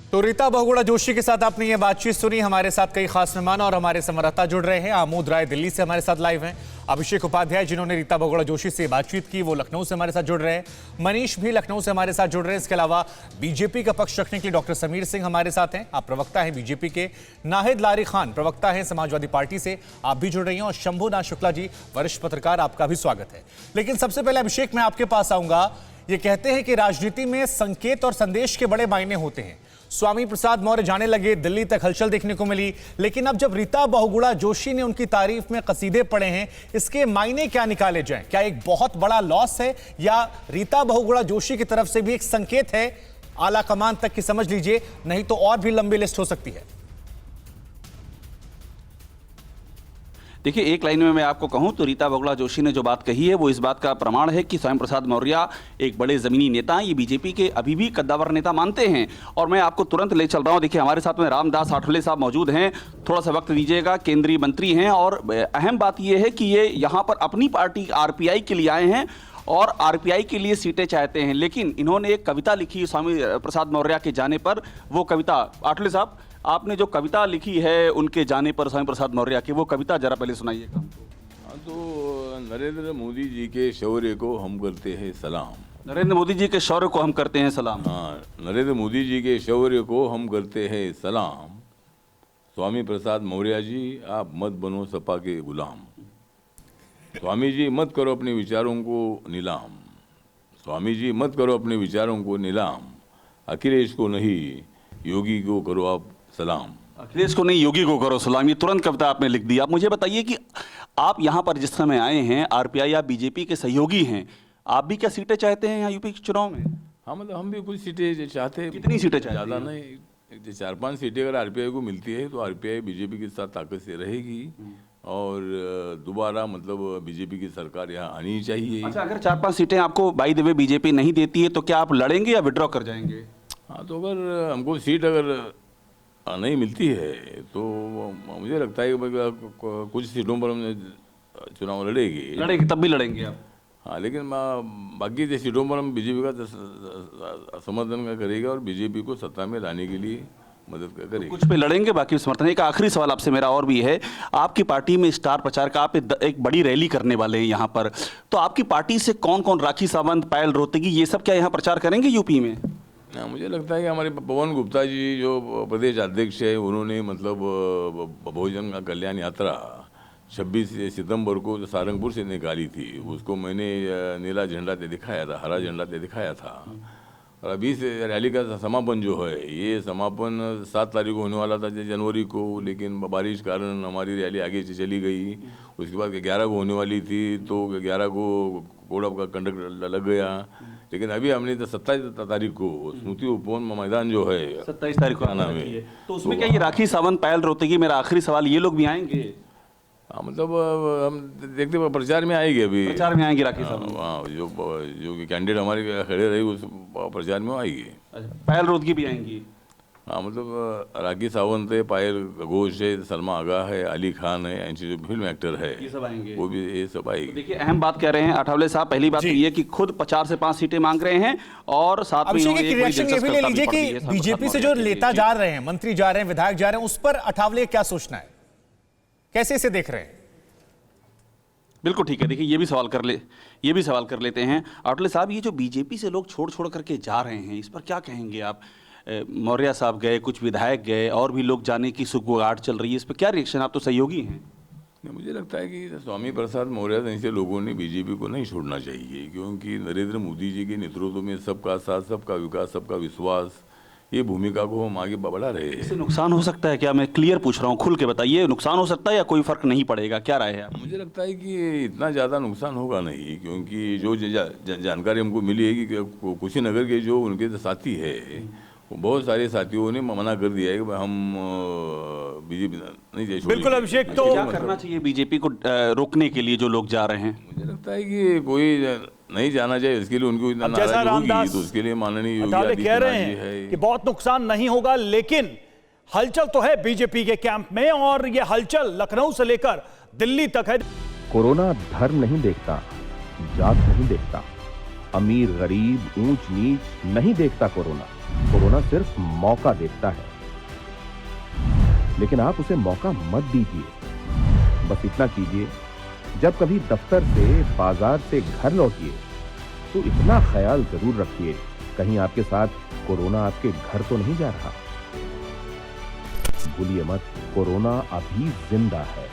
तो रीता बहुगुणा जोशी के साथ आपने ये बातचीत सुनी। हमारे साथ कई खास मेहमान और हमारे संवाददाता जुड़ रहे हैं। आमोद राय दिल्ली से हमारे साथ लाइव हैं। अभिषेक उपाध्याय जिन्होंने रीता बहुगुणा जोशी से बातचीत की, वो लखनऊ से हमारे साथ जुड़ रहे हैं। मनीष भी लखनऊ से हमारे साथ जुड़ रहे हैं। इसके अलावा बीजेपी का पक्ष रखने के लिए डॉक्टर समीर सिंह हमारे साथ हैं। आप प्रवक्ता हैं बीजेपी के। नाहिद लारी खान प्रवक्ता हैं समाजवादी पार्टी से, आप भी जुड़ रही हैं। और शंभुनाथ शुक्ला जी वरिष्ठ पत्रकार, आपका भी स्वागत है। लेकिन सबसे पहले अभिषेक, मैं आपके पास आऊंगा। ये कहते हैं कि राजनीति में संकेत और संदेश के बड़े मायने होते हैं। स्वामी प्रसाद मौर्य जाने लगे, दिल्ली तक हलचल देखने को मिली, लेकिन अब जब रीता बहुगुणा जोशी ने उनकी तारीफ में कसीदे पढ़े हैं, इसके मायने क्या निकाले जाएं? क्या एक बहुत बड़ा लॉस है या रीता बहुगुणा जोशी की तरफ से भी एक संकेत है आला कमान तक की, समझ लीजिए, नहीं तो और भी लंबी लिस्ट हो सकती है। देखिए, एक लाइन में मैं आपको कहूं तो रीता बहुगुणा जोशी ने जो बात कही है वो इस बात का प्रमाण है कि स्वामी प्रसाद मौर्य एक बड़े ज़मीनी नेता हैं। ये बीजेपी के अभी भी कद्दावर नेता मानते हैं। और मैं आपको तुरंत ले चल रहा हूं। देखिए, हमारे साथ में रामदास आठवले साहब मौजूद हैं। थोड़ा सा वक्त दीजिएगा। केंद्रीय मंत्री हैं और अहम बात यह है कि ये यहाँ पर अपनी पार्टी आरपीआई के लिए आए हैं और आरपीआई के लिए सीटें चाहते हैं। लेकिन इन्होंने एक कविता लिखी स्वामी प्रसाद मौर्य के जाने पर। वो कविता, आठवले साहब, आपने जो कविता लिखी है उनके जाने पर स्वामी प्रसाद मौर्य की, वो कविता जरा पहले सुनाइएगा। तो नरेंद्र मोदी जी के शौर्य को हम करते हैं सलाम। नरेंद्र मोदी जी के शौर्य को हम करते हैं सलाम। हाँ, नरेंद्र मोदी जी के शौर्य को हम करते हैं सलाम। स्वामी प्रसाद मौर्य जी, आप मत बनो सपा के गुलाम। स्वामी जी, मत करो अपने विचारों को नीलाम। स्वामी जी, मत करो अपने विचारों को नीलाम। अखिलेश को नहीं, योगी को करो आप सलाम। अखिलेश को नहीं, योगी को करो सलाम। ये तुरंत कविता आपने लिख दी। आप मुझे बताइए कि आप यहाँ पर जिस समय आए हैं, आरपीआई या बीजेपी के सहयोगी हैं, आप भी क्या सीटें चाहते हैं यहाँ यूपी के चुनाव में? हाँ, मतलब हम भी कुछ सीटें चाहते हैं। कितनी सीटें चाहते हैं? ज़्यादा नहीं, 4-5 सीटें अगर आरपीआई को मिलती है तो आरपीआई बीजेपी के साथ ताकत से रहेगी और दोबारा मतलब बीजेपी की सरकार यहाँ आनी चाहिए। अच्छा, अगर 4-5 सीटें आपको बाय द वे बीजेपी नहीं देती है तो क्या आप लड़ेंगे या विड्रॉ कर जाएंगे? हाँ, तो अगर हमको सीट अगर नहीं मिलती है तो मुझे लगता है कि कुछ सीटों पर हम चुनाव लड़ेंगे, तब भी लड़ेंगे आप? हाँ, लेकिन बाकी सीटों पर हम बीजेपी का समर्थन करेगा और बीजेपी को सत्ता में लाने के लिए मदद करेंगे। कुछ पे लड़ेंगे, बाकी समर्थन। एक आखिरी सवाल आपसे मेरा और भी है। आपकी पार्टी में स्टार प्रचार का आप एक बड़ी रैली करने वाले हैं यहाँ पर, तो आपकी पार्टी से कौन कौन, राखी सावंत, पायल रोहतगी, ये सब क्या यहाँ प्रचार करेंगे यूपी में? मुझे लगता है कि हमारे पवन गुप्ता जी जो प्रदेश अध्यक्ष है, उन्होंने मतलब बहुजन का कल्याण यात्रा 26 सितंबर को सारंगपुर से निकाली थी। उसको मैंने नीला झंडा दे दिखाया था, हरा झंडा दे दिखाया था। और अभी से रैली का समापन जो है, ये समापन 7 तारीख को होने वाला था जनवरी को, लेकिन बारिश कारण हमारी रैली आगे से चली गई। उसके बाद 11 को होने वाली थी तो 11 को कोड ऑफ कंडक्ट लग गया। लेकिन अभी हमने तो 27 तारीख को स्मृति उपवन मैदान जो है 27 तारीख को आना है, तो उसमें क्या ये राखी सावंत, पायल रोहतगी, मेरा आखिरी सवाल, ये लोग भी आएंगे? हाँ, मतलब हम देखते हैं प्रचार में आएंगे। अभी प्रचार में आएंगे राखी सावंत? हाँ, जो कैंडिडेट हमारे खड़े रहे उस प्रचार में आएगी। पायल रोहतगी भी आएंगी? हाँ, मतलब राखी सावंत है, पायल घोष है, सलमा आगा है, अली खान है, ऐसे जो फिल्म एक्टर है, ये सब आएंगे, वो भी ये सब आएंगे। देखिए, अहम बात कह रहे हैं आठवले साहब। पहली बात तो ये कि खुद 4 से 5 सीटें मांग रहे हैं और साथ में ये भी ले लीजिए कि बीजेपी से जो नेता जा रहे हैं, मंत्री जा रहे हैं, विधायक जा रहे हैं, उस पर आठवले क्या सोचना है, कैसे इसे देख रहे हैं? बिल्कुल ठीक है। देखिए, ये भी सवाल कर लेते हैं। आठवले साहब, ये जो बीजेपी से लोग छोड़ करके जा रहे हैं, इस पर क्या कहेंगे आप? मौर्य साहब गए, कुछ विधायक गए, और भी लोग जाने की सुगबुगाहट चल रही है, इस पर क्या रिएक्शन? आप तो सहयोगी हैं। मुझे लगता है कि स्वामी प्रसाद मौर्य जैसे लोगों ने बीजेपी को नहीं छोड़ना चाहिए, क्योंकि नरेंद्र मोदी जी के नेतृत्व में सबका साथ, सबका विकास, सबका विश्वास, ये भूमिका को हम आगे बढ़ा रहे हैं। इससे नुकसान हो सकता है क्या? मैं क्लियर पूछ रहा हूँ, खुल के बताइए। नुकसान हो सकता है या कोई फर्क नहीं पड़ेगा? क्या राय है आप? मुझे लगता है कि इतना ज़्यादा नुकसान होगा नहीं, क्योंकि जो जानकारी हमको मिली है कि कुशीनगर के जो उनके साथी है, बहुत सारे साथियों ने मना कर दिया है कि हम बीजेपी नहीं जाए। बिल्कुल अभिषेक, तो क्या करना चाहिए बीजेपी को रोकने के लिए जो लोग जा रहे हैं? मुझे लगता है कि कोई नहीं जाना चाहिए, इसके लिए उनको इतना नाराजगी होगी, तो उसके लिए माननीय योगी आदित्यनाथ कह रहे हैं कि बहुत नुकसान नहीं होगा, लेकिन हलचल तो है बीजेपी के कैंप में, और ये हलचल लखनऊ से लेकर दिल्ली तक है। कोरोना धर्म नहीं देखता, जात नहीं देखता, अमीर गरीब ऊंच नीच नहीं देखता। कोरोना कोरोना सिर्फ मौका देखता है, लेकिन आप उसे मौका मत दीजिए। बस इतना कीजिए, जब कभी दफ्तर से, बाजार से घर लौटिए तो इतना ख्याल जरूर रखिए कहीं आपके साथ कोरोना आपके घर तो नहीं जा रहा। भूलिए मत, कोरोना अभी जिंदा है।